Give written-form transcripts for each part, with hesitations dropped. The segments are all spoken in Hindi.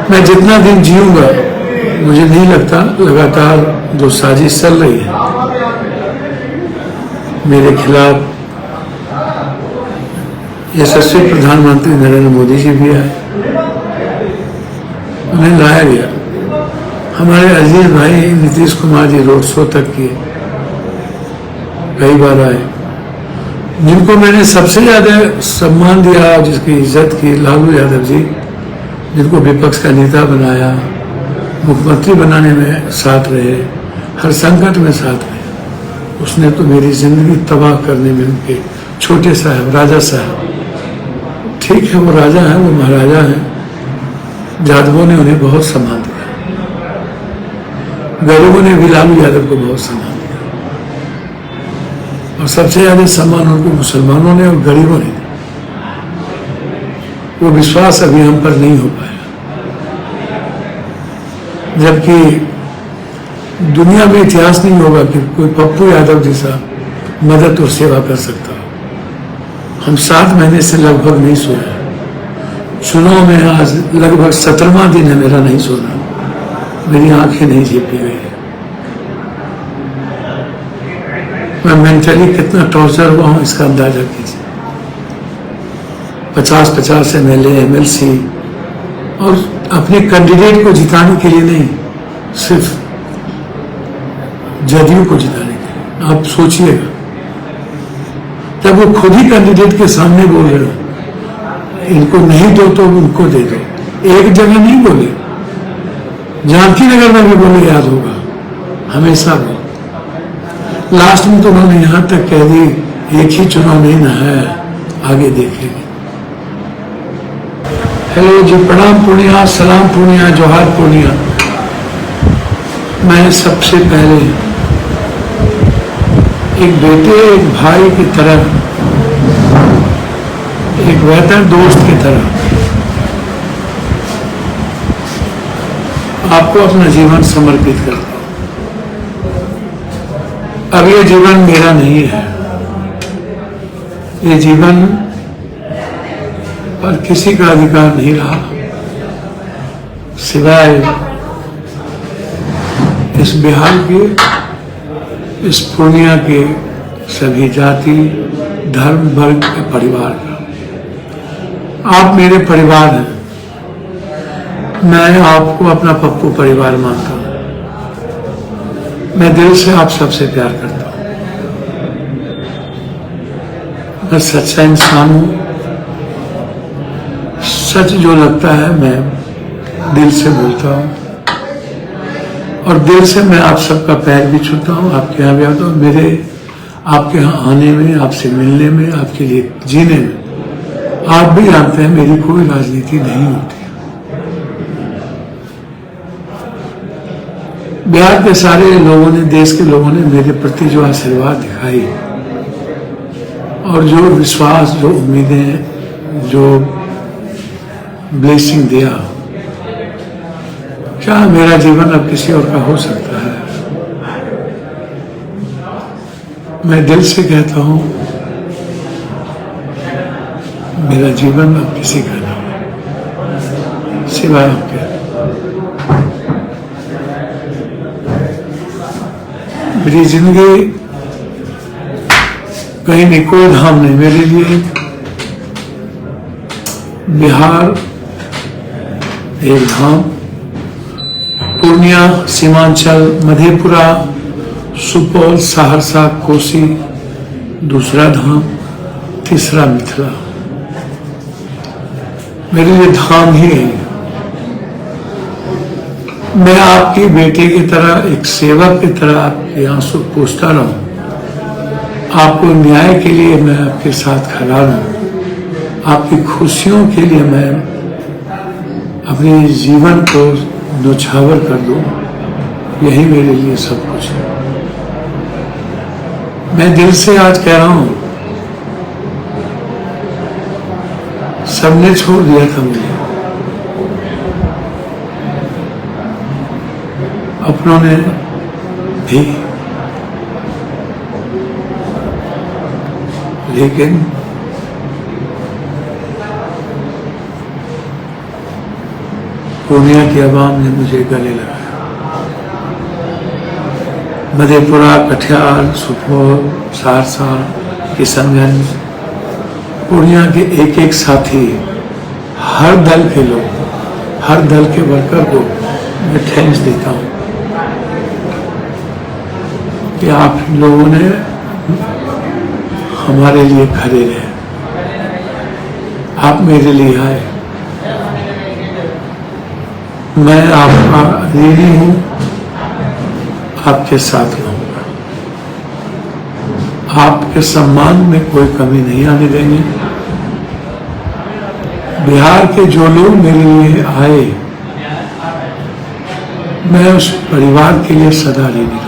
मैं जितना दिन जीऊंगा मुझे नहीं लगता लगातार जो साजिश चल रही है मेरे खिलाफ, यशस्वी प्रधानमंत्री नरेंद्र मोदी जी भी आए, उन्हें लाया गया। हमारे अजीज भाई नीतीश कुमार जी रोड शो तक किए, कई बार आए। जिनको मैंने सबसे ज्यादा सम्मान दिया, जिसकी इज्जत की, लालू यादव जी, जिनको विपक्ष का नेता बनाया, मुख्यमंत्री बनाने में साथ रहे, हर संकट में साथ रहे, उसने तो मेरी जिंदगी तबाह करने में उनके छोटे साहब, राजा साहब, ठीक है वो राजा है, वो महाराजा है, यादवों ने उन्हें बहुत सम्मान दिया, गरीबों ने भी लालू यादव को बहुत सम्मान दिया, और सबसे ज्यादा सम्मान उनको मुसलमानों ने और गरीबों ने। वो विश्वास अभी हम पर नहीं हो पाया, जबकि दुनिया में इतिहास नहीं होगा कि कोई पप्पू यादव जैसा मदद और सेवा कर सकता हो। हम 7 महीने से लगभग नहीं सोए, चुनाव में आज लगभग 17वां दिन है मेरा नहीं सोना, मेरी आंखें नहीं झेपी गई है। मैं मेंटली कितना टॉर्चर हुआ हूं इसका अंदाजा कीजिए। 50-50 MLA MLC और अपने कैंडिडेट को जिताने के लिए नहीं, सिर्फ जदयू को जिताने के लिए। आप सोचिएगा, जब वो खुद ही कैंडिडेट के सामने बोल रहे हो इनको नहीं दो तो उनको दे दो, एक जगह नहीं बोले, जानकी नगर में भी बोले, याद होगा, हमेशा बोले। लास्ट में तो उन्होंने यहां तक कह दी एक ही चुनाव नहीं ना है, आगे देखेंगे। हेलो जी, प्रणाम पूर्णिया, सलाम पूर्णिया, जोहार पूर्णिया। मैं सबसे पहले एक बेटे, एक भाई की तरह, एक बेहतर दोस्त की तरह आपको अपना जीवन समर्पित करता हूं। अब ये जीवन मेरा नहीं है, ये जीवन पर किसी का अधिकार नहीं रहा सिवाय इस बिहार के, इस पूर्णिया के सभी जाति धर्म वर्ग के परिवार का। आप मेरे परिवार हैं, मैं आपको अपना पप्पू परिवार मानता हूं। मैं दिल से आप सबसे प्यार करता हूं। मैं सच्चा इंसान हूं, सच जो लगता है मैं दिल से बोलता हूं, और दिल से मैं आप सबका पैर भी छूता हूं, आपके यहाँ भी आता हूं। मेरे आपके यहाँ आने में, आपसे मिलने में, आपके लिए जीने में, आप भी जानते हैं मेरी कोई राजनीति नहीं होती। बिहार के सारे लोगों ने, देश के लोगों ने मेरे प्रति जो आशीर्वाद दिखाई और जो विश्वास, जो उम्मीदें, जो ब्लेसिंग दिया, क्या मेरा जीवन अब किसी और का हो सकता है? मैं दिल से कहता हूं, मेरा जीवन अब किसी का नहीं सिवाय आपके। मेरी जिंदगी कहीं नहीं, कोई धाम नहीं मेरे लिए। बिहार एक धाम, पूर्णिया, सीमांचल, मधेपुरा, सुपौल, सहरसा, कोसी दूसरा धाम, तीसरा मिथिला। मेरे लिए धाम ही है। मैं आपकी बेटे की तरह, एक सेवक की तरह आपके आंसू पूछता रहूं। आपको न्याय के लिए मैं आपके साथ खड़ा रहूं। आपकी खुशियों के लिए मैं अपने जीवन को न्यौछावर कर दूं। यही मेरे लिए सब कुछ है। मैं दिल से आज कह रहा हूं, सबने छोड़ दिया था मुझे, अपनों ने भी, लेकिन पूर्णिया की आवाम ने मुझे गले लगाया। मधेपुरा, कटिहार, सुपौल, सहरसा, किशनगंज, पूर्णिया के एक एक साथी, हर दल के लोग, हर दल के वर्कर को मैं थैंक्स देता हूँ कि आप लोगों ने हमारे लिए खड़े रहे, आप मेरे लिए आए। मैं आपका ऋणी हूँ, आपके साथ रहूंगा, आपके सम्मान में कोई कमी नहीं आने देंगे। बिहार के जो लोग मेरे लिए आए, मैं उस परिवार के लिए सदा ऋणी रहूंगा।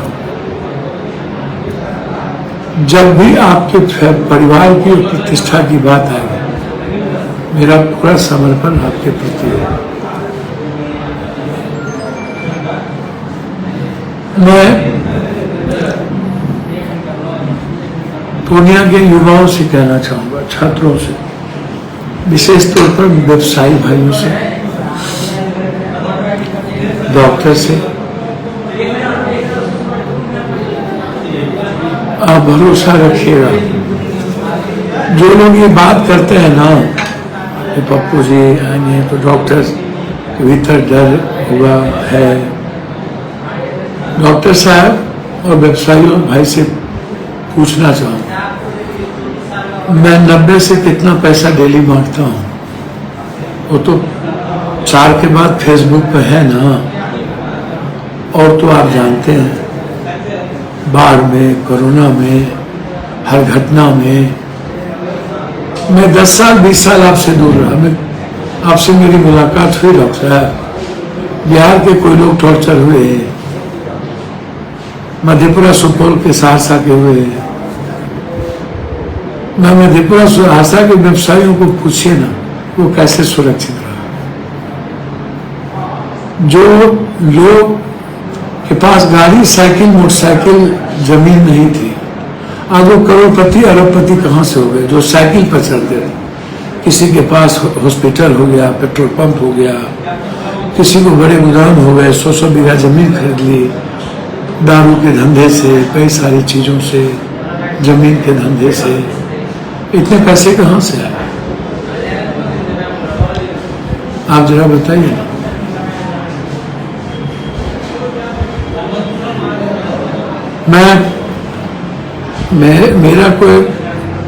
जब भी आपके परिवार की प्रतिष्ठा की बात आएगी, मेरा पूरा समर्पण आपके प्रति है। मैं पूर्णिया के युवाओं से कहना चाहूंगा, छात्रों से, विशेष तौर पर व्यवसायी भाइयों से, डॉक्टर से, आप भरोसा रखिएगा। जो लोग ये बात करते हैं ना कि पप्पू जी आएंगे तो डॉक्टर के भीतर डर हुआ है, डॉक्टर साहब और व्यवसायियों भाई से पूछना चाहूँगा, मैं 90 से कितना पैसा डेली बांटता हूँ, वो तो 4 के बाद फेसबुक पे है ना, और तो आप जानते हैं, बाढ़ में, कोरोना में, हर घटना में मैं 10 साल 20 साल आपसे दूर रहा। मैं आपसे मेरी मुलाकात हुई डॉक्टर साहब, बिहार के कोई लोग टॉर्चर हुए हैं, मधेपुरा सुपौल के सहरसा के हुए हैं। मैं मधेपुरा सहरसा के व्यवसायियों को पूछिए ना, वो कैसे सुरक्षित रहा। जो लोग के पास गाड़ी, साइकिल, मोटरसाइकिल, जमीन नहीं थी, आज वो करोड़पति अरबपति कहाँ से हो गए, जो साइकिल पर चलते थे। किसी के पास हॉस्पिटल हो गया, पेट्रोल पंप हो गया, किसी को बड़े गोदाम हो गए, 100 बीघा जमीन खरीद ली, दारू के धंधे से, कई सारी चीजों से, जमीन के धंधे से। इतने पैसे कहाँ से आए, आप जरा बताइए ना। मेरा कोई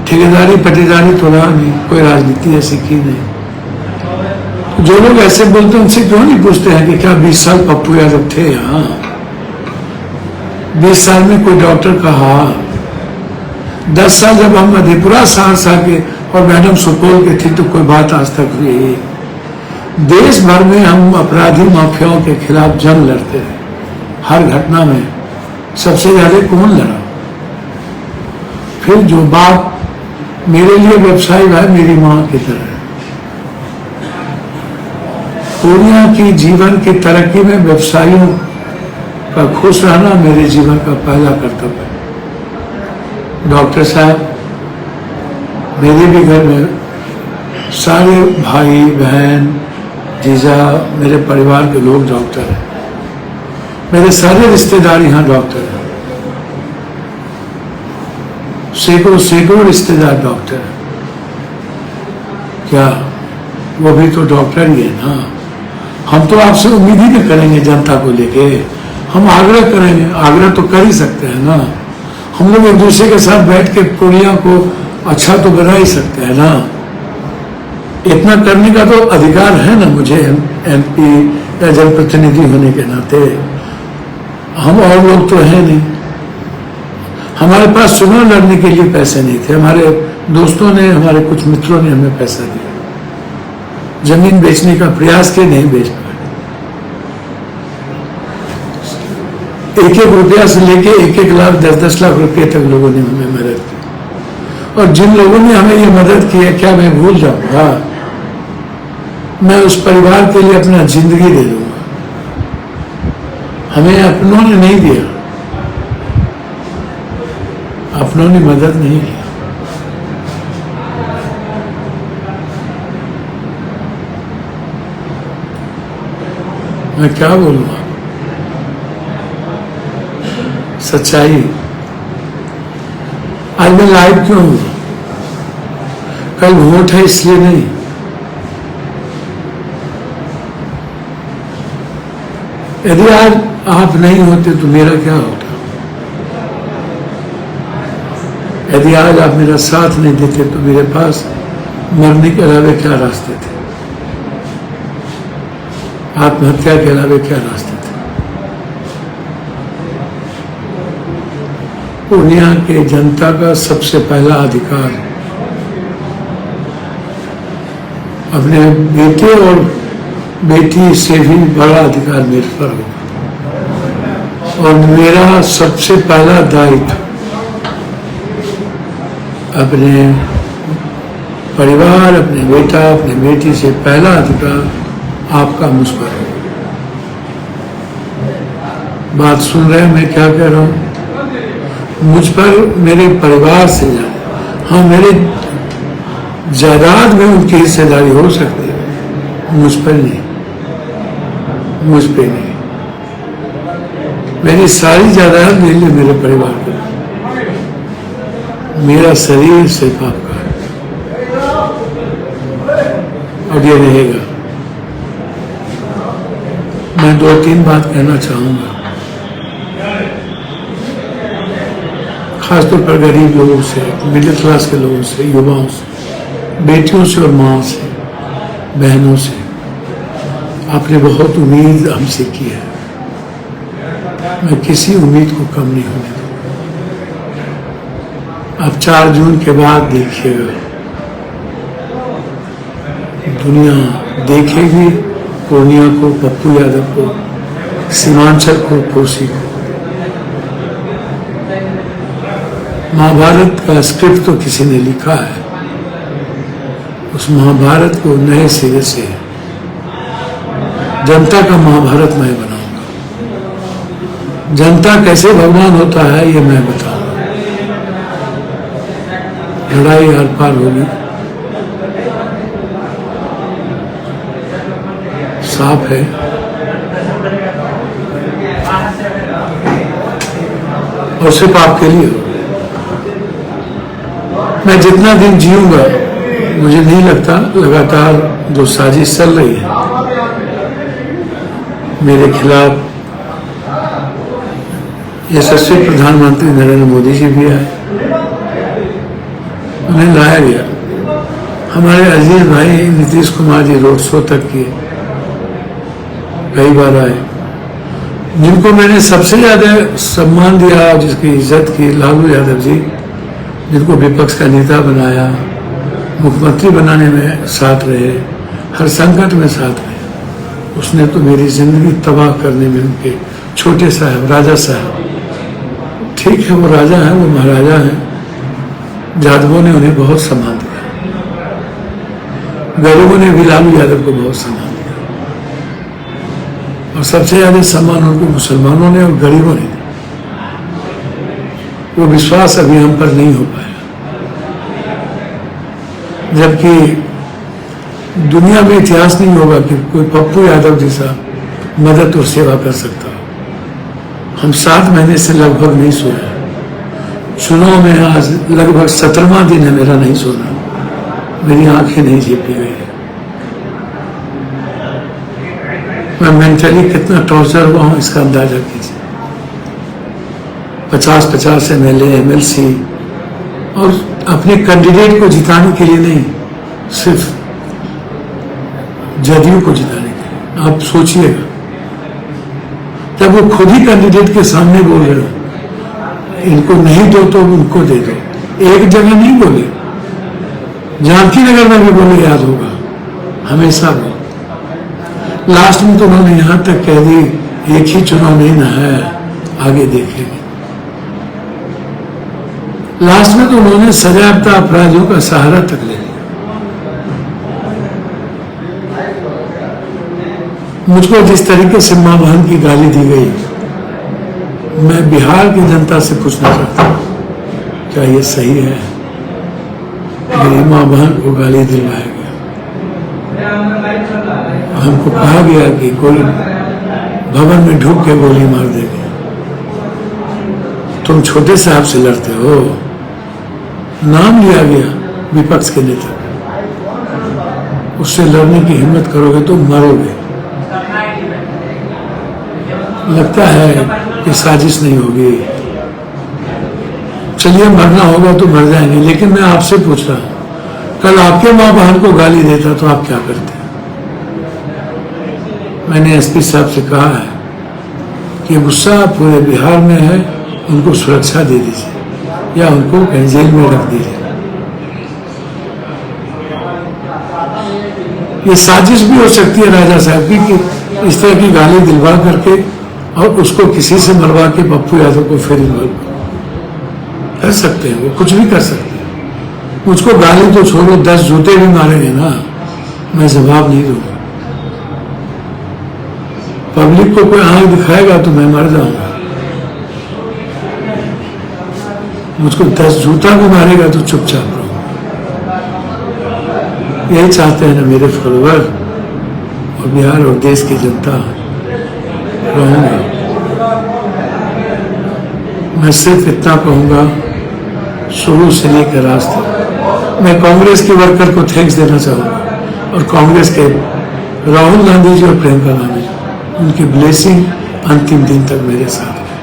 ठेकेदारी पटीदारी तो रहा नहीं, कोई राजनीति ऐसी की नहीं। जो लोग ऐसे बोलते हैं उनसे क्यों नहीं पूछते हैं कि क्या 20 साल पप्पू यादव थे यहाँ, 20 साल में कोई डॉक्टर कहा, 10 साल जब हम मधेपुरा सहरसा के और मैडम सुपौल के थी तो कोई बात आज तक हुई। देश भर में हम अपराधी माफियाओं के खिलाफ जंग लड़ते हैं, हर घटना में सबसे ज्यादा कौन लड़ा। फिर जो बात मेरे लिए व्यवसाय है, मेरी माँ की तरह है। पूर्णिया की जीवन की तरक्की में व्यवसायियों का खुश रहना मेरे जीवन का पहला कर्तव्य है। डॉक्टर साहब, मेरे भी घर में सारे भाई बहन जीजा, मेरे परिवार के लोग डॉक्टर हैं, मेरे सारे रिश्तेदार यहाँ डॉक्टर हैं, सैकड़ों रिश्तेदार डॉक्टर हैं। क्या वो भी तो डॉक्टर ही है ना। हम तो आपसे उम्मीद ही नहीं करेंगे जनता को लेके, हम आग्रह करेंगे, आग्रह तो कर ही सकते हैं ना। हम लोग एक दूसरे के साथ बैठ के पूर्णिया को अच्छा तो बना ही सकते हैं ना। इतना करने का तो अधिकार है ना मुझे, एमपी या जनप्रतिनिधि होने के नाते। हम और लोग तो हैं नहीं, हमारे पास चुनाव लड़ने के लिए पैसे नहीं थे। हमारे दोस्तों ने, हमारे कुछ मित्रों ने हमें पैसा दिया, जमीन बेचने का प्रयास किया, नहीं बेच पाए। 1-1 रुपया से लेके 1-1 लाख 10-10 लाख रुपये तक लोगों ने हमें मदद की। और जिन लोगों ने हमें ये मदद की है, क्या मैं भूल जाऊंगा? मैं उस परिवार के लिए अपना जिंदगी दे दूंगा। हमें अपनों ने नहीं दिया, अपनों ने मदद नहीं की। मैं क्या बोलूँगा? सच्चाई। आज मैं लाइव क्यों हूँ? कल वोट है इसलिए नहीं। यदि आज आप नहीं होते तो मेरा क्या होता? यदि आज आप मेरा साथ नहीं देते तो मेरे पास मरने के अलावा क्या रास्ते थे? आत्महत्या के अलावा क्या रास्ते थे? पूर्णिया के जनता का सबसे पहला अधिकार अपने बेटे और बेटी से भी बड़ा अधिकार मेरे पर होगा। और मेरा सबसे पहला दायित्व अपने परिवार, अपने बेटा, अपने बेटी से पहला अधिकार आपका मुझ पर है। बात सुन रहे हैं मैं क्या कह रहा हूँ? मुझ पर मेरे परिवार से ज्यादा, हाँ मेरे जायदाद में उनकी हिस्सेदारी हो सकती है, मुझ पर नहीं, मुझ पे नहीं। मेरी सारी जायदाद ले ली मेरे परिवार को, मेरा शरीर सिर्फ आपका है और ये रहेगा। मैं 2-3 बात कहना चाहूंगा, खासतौर पर गरीब लोगों से, मिडिल क्लास के लोगों से, युवाओं से, बेटियों से और माँ से, बहनों से। आपने बहुत उम्मीद हमसे की है, मैं किसी उम्मीद को कम नहीं होने दूंगा। आप 4 जून के बाद देखिएगा, दुनिया देखेगी पूर्णिया को, पप्पू यादव को, सीमांचल को, कोसी को। महाभारत का स्क्रिप्ट तो किसी ने लिखा है, उस महाभारत को नए सिरे से जनता का महाभारत मैं बनाऊंगा। जनता कैसे भगवान होता है ये मैं बताऊंगा। लड़ाई आर पार होगी, साफ है। और सिर्फ आपके लिए हो। मैं जितना दिन जीऊंगा मुझे नहीं लगता लगातार जो साजिश चल रही है मेरे खिलाफ, यशस्वी प्रधानमंत्री नरेंद्र मोदी जी भी आए, उन्हें लाया गया। हमारे अजीज भाई नीतीश कुमार जी रोड शो तक किए, कई बार आए। जिनको मैंने सबसे ज्यादा सम्मान दिया, जिसकी इज्जत की, लालू यादव जी, जिनको विपक्ष का नेता बनाया, मुख्यमंत्री बनाने में साथ रहे, हर संकट में साथ रहे, उसने तो मेरी जिंदगी तबाह करने में उनके छोटे साहब, राजा साहब, ठीक है वो राजा है, वो महाराजा है, यादवों ने उन्हें बहुत सम्मान दिया, गरीबों ने भी लालू यादव को बहुत सम्मान दिया, और सबसे ज्यादा सम्मान उनको मुसलमानों ने और गरीबों ने। वो विश्वास अभी हम पर नहीं हो पाया, जबकि दुनिया में इतिहास नहीं होगा कि कोई पप्पू यादव जैसा मदद और सेवा कर सकता हो। हम 7 महीने से लगभग नहीं सोए, चुनाव में आज लगभग 17वां दिन है मेरा नहीं सोना, मेरी आंखें नहीं झेपी गई है। मैं मेंटली कितना टॉर्चर हुआ हूं इसका अंदाजा कीजिए। 50-50 MLA MLC और अपने कैंडिडेट को जिताने के लिए नहीं, सिर्फ जदयू को जिताने के लिए। आप सोचिएगा, जब वो खुद ही कैंडिडेट के सामने बोल रहे हो इनको नहीं दो तो उनको दे दो, एक जगह नहीं बोले, जानकी नगर में भी बोले, याद होगा, हमेशा बोले। लास्ट में तो उन्होंने यहां तक कह दी एक ही चुनाव नहीं ना है, आगे देखेंगे। लास्ट में तो उन्होंने सजायाफ्ता अपराधियों का सहारा तक ले लिया। मुझको जिस तरीके से मां बहन की गाली दी गई, मैं बिहार की जनता से पूछना चाहता हूं, क्या ये सही है? मेरी मां बहन को गाली दिलवाया गया, हमको कहा गया कि कोई भवन में ढूक के गोली मार देंगे। तुम छोटे साहब से लड़ते हो, नाम लिया गया विपक्ष के नेता, उससे लड़ने की हिम्मत करोगे तो मरोगे। लगता है कि साजिश नहीं होगी। चलिए मरना होगा तो मर जाएंगे, लेकिन मैं आपसे पूछ रहा हूं, कल आपके मां बहन को गाली देता तो आप क्या करते? मैंने एसपी साहब से कहा है कि गुस्सा पूरे बिहार में है, उनको सुरक्षा दे दीजिए या उनको कहीं जेल में रख दीजिए। ये साजिश भी हो सकती है राजा साहब की कि इस तरह की गाली दिलवा करके और उसको किसी से मरवा के पप्पू यादव को फिर इन्वॉल्व कर सकते हैं। वो कुछ भी कर सकते हैं। मुझको गाली तो छोड़ो, 10 जूते भी मारेंगे ना, मैं जवाब नहीं दूंगा। पब्लिक को कोई आंख दिखाएगा तो मैं मर जाऊंगा। मुझको 10 जूता भी मारेगा तो चुपचाप रहूंगा। यही चाहते हैं ना मेरे फॉलोअर और बिहार और देश की जनता। रहूंगा। मैं सिर्फ इतना कहूंगा, शुरू से लेकर आज तक मैं कांग्रेस के वर्कर को थैंक्स देना चाहूंगा और कांग्रेस के राहुल गांधी जी और प्रियंका गांधी जी, उनकी ब्लेसिंग अंतिम दिन तक मेरे साथ है।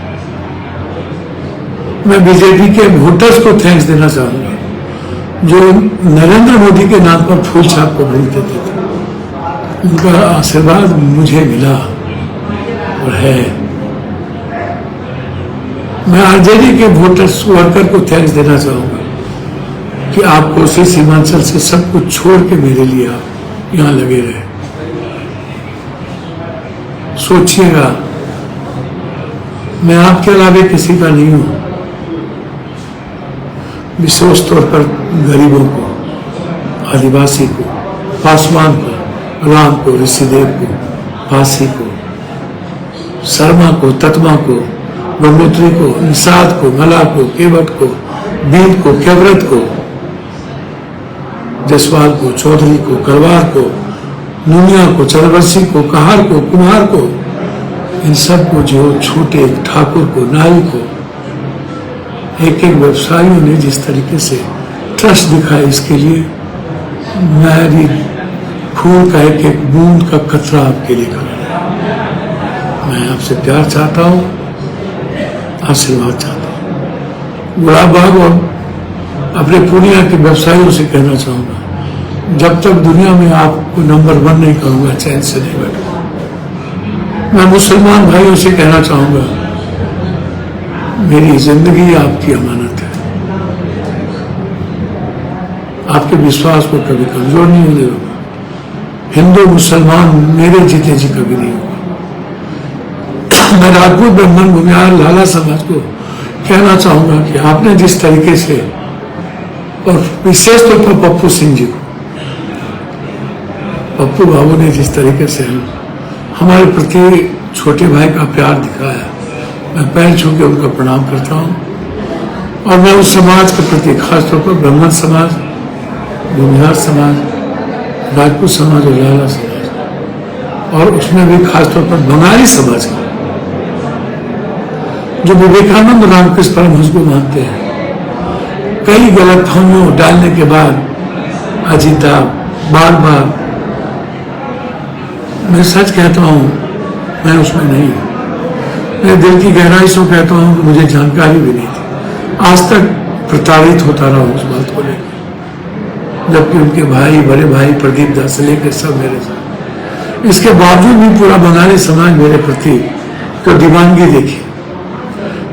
मैं बीजेपी के वोटर्स को थैंक्स देना चाहूंगा जो नरेंद्र मोदी के नाम पर फूल छाप को वोट देते थे। उनका आशीर्वाद मुझे मिला और है। मैं आरजेडी के वोटर्स वर्कर को थैंक्स देना चाहूंगा कि आप कोसी सीमांचल से सब कुछ छोड़ के मेरे लिए आप यहां लगे रहे। सोचिएगा, मैं आपके अलावा किसी का नहीं हूं। विशेष तौर पर गरीबों को, आदिवासी को, पासवान को, राम को, ऋषिदेव को, पासी को, शर्मा को, तत्मा को, गंगोत्री को, निषाद को, मला को, केवट को, बीद को, केवरत को, जसवाल को, चौधरी को, गढ़वाल को, नुनिया को, चरवसी को, कहार को, कुम्हार को, इन सब को, जो छोटे ठाकुर को, नाई को, एक एक व्यवसायियों ने जिस तरीके से ट्रस्ट दिखाया, इसके लिए मेरी खून का एक एक बूंद का कतरा आपके लिए कर। मैं आपसे प्यार चाहता हूं, आशीर्वाद चाहता हूं। गुलाब बाग और अपने पूर्णिया के व्यवसायियों से कहना चाहूंगा, जब तक दुनिया में आपको नंबर 1 नहीं करूंगा, चैन से नहीं बैठूंगा। मैं मुसलमान भाइयों से कहना चाहूंगा, मेरी जिंदगी आपकी अमानत है। आपके विश्वास को कभी कमजोर नहीं होने दूंगा। हिंदू मुसलमान मेरे जीते जी कभी नहीं होगा। मैं राजपूत ब्राह्मण भूमिहार लाला समाज को कहना चाहूंगा कि आपने जिस तरीके से, और विशेष तौर पर पप्पू सिंह जी को, पप्पू बाबू ने जिस तरीके से हमारे प्रति छोटे भाई का प्यार दिखाया, मैं पैर छू के उनका प्रणाम करता हूं। और मैं उस समाज के प्रति, खासतौर पर ब्राह्मण समाज, भूमिहार समाज, राजपूत समाज और लाला समाज, और उसमें भी खासतौर पर बंगाली समाज का, जो विवेकानंद रामकृष्ण परमहंस को मानते हैं, कई गलतफहमियों डालने के बाद अजीता बार बार, मैं सच कहता हूं, मैं उसमें नहीं, मैं दिल की गहराई से कहता हूं कि मुझे जानकारी भी नहीं थी। आज तक प्रताड़ित होता रहा उस बात को लेकर, जबकि उनके भाई, बड़े भाई प्रदीप दास से लेकर सब मेरे साथ। इसके बावजूद भी पूरा बंगाली समाज मेरे प्रति तो दीवानगी देखी।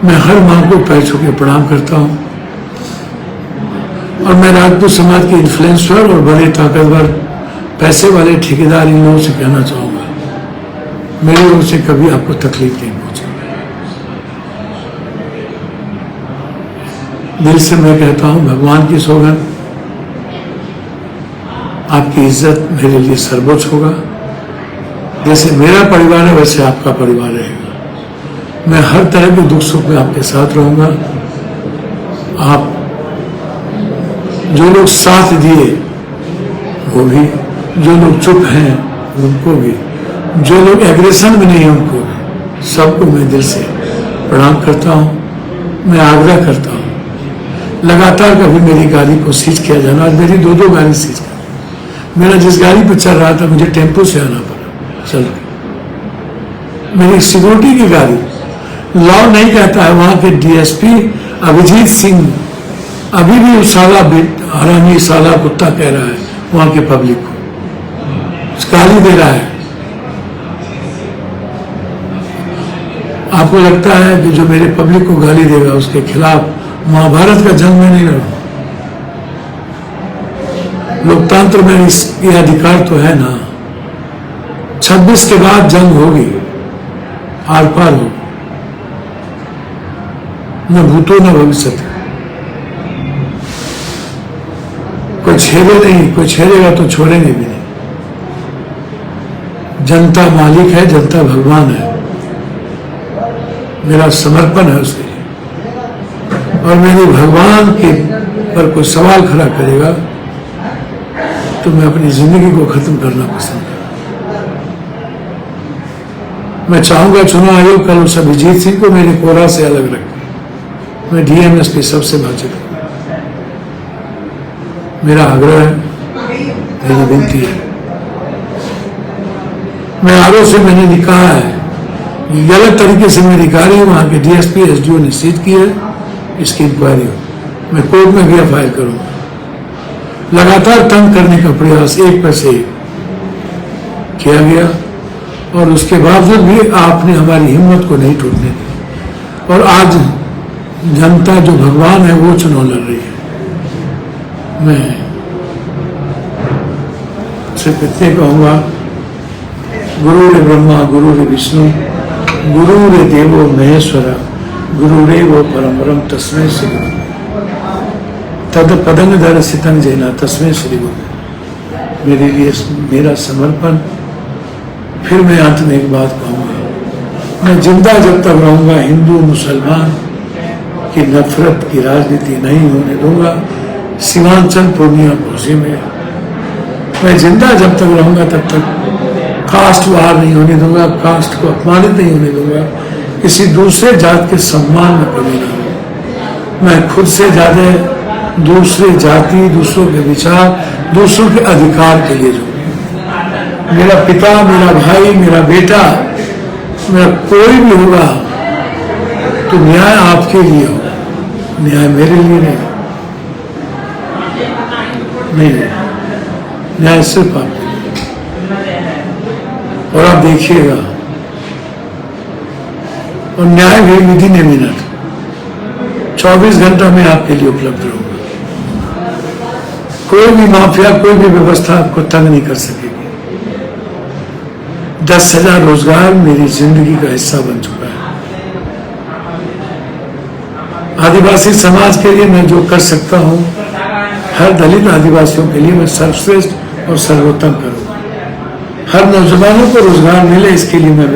मैं हर मां को पैर छू के प्रणाम करता हूं। और मैं राजपूत समाज के इन्फ्लुएंसर और बड़े ताकतवर पैसे वाले ठेकेदार इन लोगों से कहना चाहूंगा, मेरे ओर से कभी आपको तकलीफ नहीं पहुंचेगी। दिल से मैं कहता हूं, भगवान की सौगंध, आपकी इज्जत मेरे लिए सर्वोच्च होगा। जैसे मेरा परिवार है वैसे आपका परिवार रहेगा। मैं हर तरह के दुख सुख में आपके साथ रहूंगा। आप जो लोग साथ दिए वो भी, जो लोग चुप हैं उनको भी, जो लोग एग्रेशन में नहीं है उनको भी, सबको मैं दिल से प्रणाम करता हूँ। मैं आग्रह करता हूँ लगातार कभी मेरी गाड़ी को सीज किया जाना। आज मेरी दो गाड़ी सीज कर, मेरा जिस गाड़ी पर चल रहा था मुझे टेम्पो से आना पड़ा चल के। मेरी सिक्योरिटी की गाड़ी, लॉ नहीं कहता है, वहाँ के डीएसपी अभिजीत सिंह अभी भी उस साला हरामी साला कुत्ता कह रहा है वहाँ के पब्लिक को, गाली दे रहा है। आपको लगता है कि जो मेरे पब्लिक को गाली देगा उसके खिलाफ महाभारत का जंग में नहीं लड़ूं? लोकतंत्र में ये अधिकार तो है ना। 26 के बाद जंग होगी, आर पार हो, न भूतो न भविष्य। कोई छेड़े नहीं, कोई छेड़ेगा तो छोड़ेंगे भी नहीं। जनता मालिक है, जनता भगवान है, मेरा समर्पण है उसके लिए। और मेरे भगवान के पर कोई सवाल खड़ा करेगा तो मैं अपनी जिंदगी को खत्म करना पसंद करूं। मैं चाहूंगा चुनाव आयोग कल उस अभिजीत सिंह को मेरे कोरा से अलग रखे। मैं डीएमएसपी सबसे बातचीत करूं, मेरा आग्रह है, मेरी विनती है। मैं आरोप से मैंने लिखा है गलत तरीके से मेरी गाड़ी वहां के डीएसपी एसडीओ ने सीज की है, इसकी इंक्वायरी हो। मैं कोर्ट में भी एफआईआर करूंगा। लगातार तंग करने का प्रयास एक पर से किया गया और उसके बावजूद भी आपने हमारी हिम्मत को नहीं टूटने दी। और आज जनता जो भगवान है वो चुनाव लड़ रही है। मैं सिर्फ इतने कहूंगा, गुरुरे ब्रह्मा गुरुरे विष्णु गुरुरे देवो महेश्वरा गुरुरेवो परमरम तस्मै श्री गुरु तद पदंग दर्शितं जैना तस्मै श्री गुरु। मेरे लिए मेरा समर्पण। फिर मैं अंत में एक बात कहूंगा, मैं जिंदा जब तक रहूंगा हिंदू मुसलमान की नफरत की राजनीति नहीं होने दूंगा सीमांचल पूर्णिया भोजी में। मैं जिंदा जब तक रहूंगा तब तक कास्ट वार नहीं होने दूंगा, कास्ट को अपमानित नहीं होने दूंगा, किसी दूसरे जात के सम्मान में कमी नहीं होगी। मैं खुद से ज्यादा दूसरे जाति, दूसरों के विचार, दूसरों के अधिकार के लिए जो मेरा पिता, मेरा भाई, मेरा बेटा, मेरा कोई भी होगा तो न्याय आपके लिए होगा, न्याय मेरे लिए नहीं, न्याय सिर्फ आपके लिए। और आप देखिएगा, और न्याय भी विधि ने मिनट 24 घंटा में आपके लिए उपलब्ध रहूंगा। कोई भी माफिया, कोई भी व्यवस्था आपको तंग नहीं कर सकेगी। 10,000 रोजगार मेरी जिंदगी का हिस्सा बन चुका है। आदिवासी समाज के लिए मैं जो कर सकता हूं, हर दलित आदिवासियों के लिए मैं सर्वश्रेष्ठ और सर्वोत्तम करूंगा। हर नौजवानों को रोजगार मिले इसके लिए मैं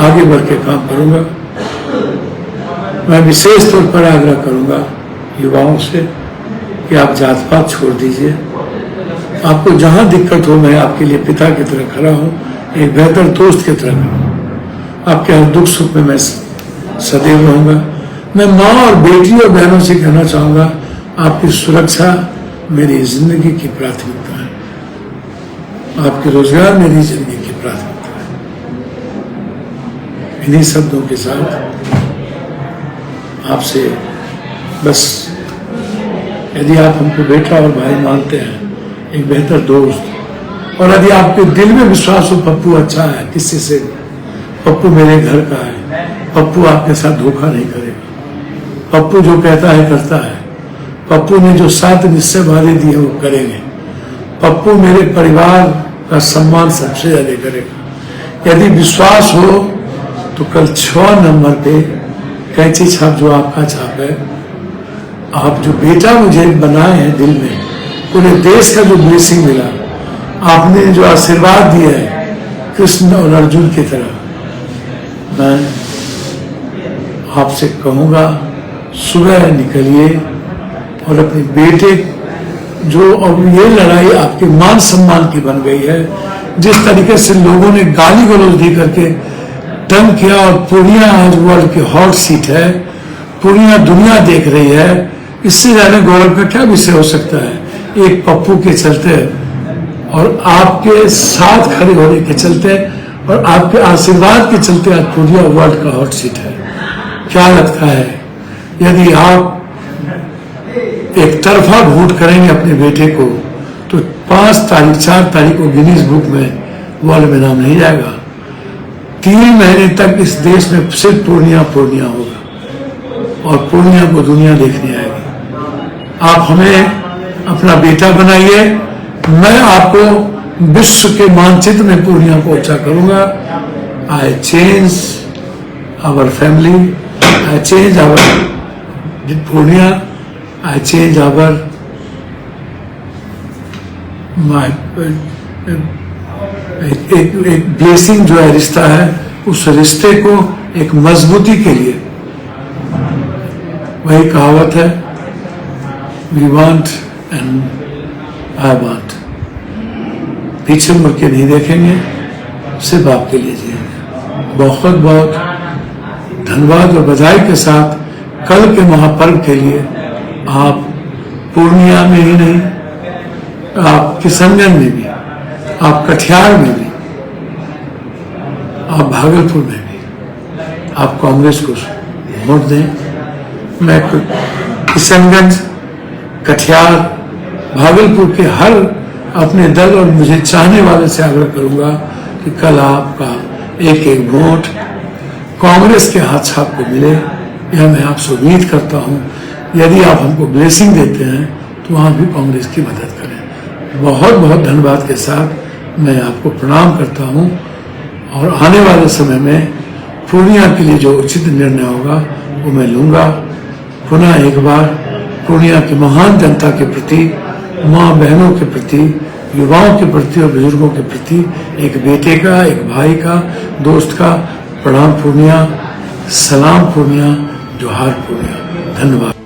आगे बढ़ के काम करूंगा। मैं विशेष तौर पर आग्रह करूंगा युवाओं से कि आप जात पात छोड़ दीजिए। आपको जहां दिक्कत हो मैं आपके लिए पिता की तरह खड़ा हूं, एक बेहतर दोस्त की तरह खड़ा हूं। आपके हर दुख सुख में मैं सदैव रहूंगा। मैं माँ और बेटी और बहनों से कहना चाहूंगा, आपकी सुरक्षा मेरी जिंदगी की प्राथमिकता है। आपके रोजगार मेरी जिंदगी की प्राथमिकता है। इन्हीं शब्दों के साथ आपसे बस, यदि आप हमको बेटा और भाई मानते हैं, एक बेहतर दोस्त, और यदि आपके दिल में विश्वास हो पप्पू अच्छा है किसी से, पप्पू मेरे घर का है, पप्पू आपके साथ धोखा नहीं करेगा, पप्पू जो कहता है करता है, पप्पू ने जो 7 निश्चय वादे दिए वो करेंगे, पप्पू मेरे परिवार का सम्मान सबसे ज्यादा करेगा। यदि विश्वास हो तो कल 6 नंबर पे कैंची छाप जो आपका छाप है, आप जो बेटा मुझे बनाए हैं दिल में, पूरे देश का जो ब्लेसिंग मिला, आपने जो आशीर्वाद दिया है कृष्ण और अर्जुन की तरह, मैं आपसे कहूँगा सुबह निकलिए और अपने बेटे जो, अब ये लड़ाई आपके मान सम्मान की बन गई है, जिस तरीके से लोगों ने गाली गलौज दी करके दम किया और पूर्णिया आज वर्ल्ड की हॉट सीट है, पूर्णिया दुनिया देख रही है। इससे ज्यादा गौरव का क्या विषय हो सकता है? एक पप्पू के चलते और आपके साथ खड़े होने के चलते और आपके आशीर्वाद के चलते आज पूर्णिया वर्ल्ड का हॉट सीट है। क्या लगता है यदि आप एक तरफा वोट करेंगे अपने बेटे को तो 4 तारीख को गिनीज बुक में वर्ल्ड में नाम नहीं जाएगा। 3 महीने तक इस देश में सिर्फ पूर्णिया होगा और पूर्णिया को दुनिया देखने आएगी। आप हमें अपना बेटा बनाइए, मैं आपको विश्व के मानचित्र में पूर्णिया को ऊंचा करूंगा। I change our family, I change our Purnia, I change our my एक ब्लेसिंग जो है रिश्ता है, उस रिश्ते को एक मजबूती के लिए वही कहावत है, we want and I want. पीछे मुड़ के नहीं देखेंगे, सिर्फ आपके लिए जिएंगे। बहुत बहुत धन्यवाद और बधाई के साथ कल के महापर्व के लिए आप पूर्णिया में ही नहीं, आप किशनगंज में भी, आप कटिहार में भी, आप भागलपुर में भी, आप कांग्रेस को वोट दें। मैं किशनगंज, कटिहार, भागलपुर के हर अपने दल और मुझे चाहने वाले से आग्रह करूंगा कि कल आपका एक एक वोट कांग्रेस के हाथ छाप को मिले। यह मैं आपसे उम्मीद करता हूं। यदि आप हमको ब्लेसिंग देते हैं तो वहां भी कांग्रेस की मदद करें। बहुत बहुत धन्यवाद के साथ मैं आपको प्रणाम करता हूं और आने वाले समय में पूर्णिया के लिए जो उचित निर्णय होगा वो मैं लूंगा। पुनः एक बार पूर्णिया की महान जनता के प्रति, माँ बहनों के प्रति, युवाओं के प्रति और बुजुर्गों के प्रति, एक बेटे का, एक भाई का, दोस्त का प्रणाम पूर्णिया, सलाम पूर्णिया, जोहार पूर्णिया। धन्यवाद।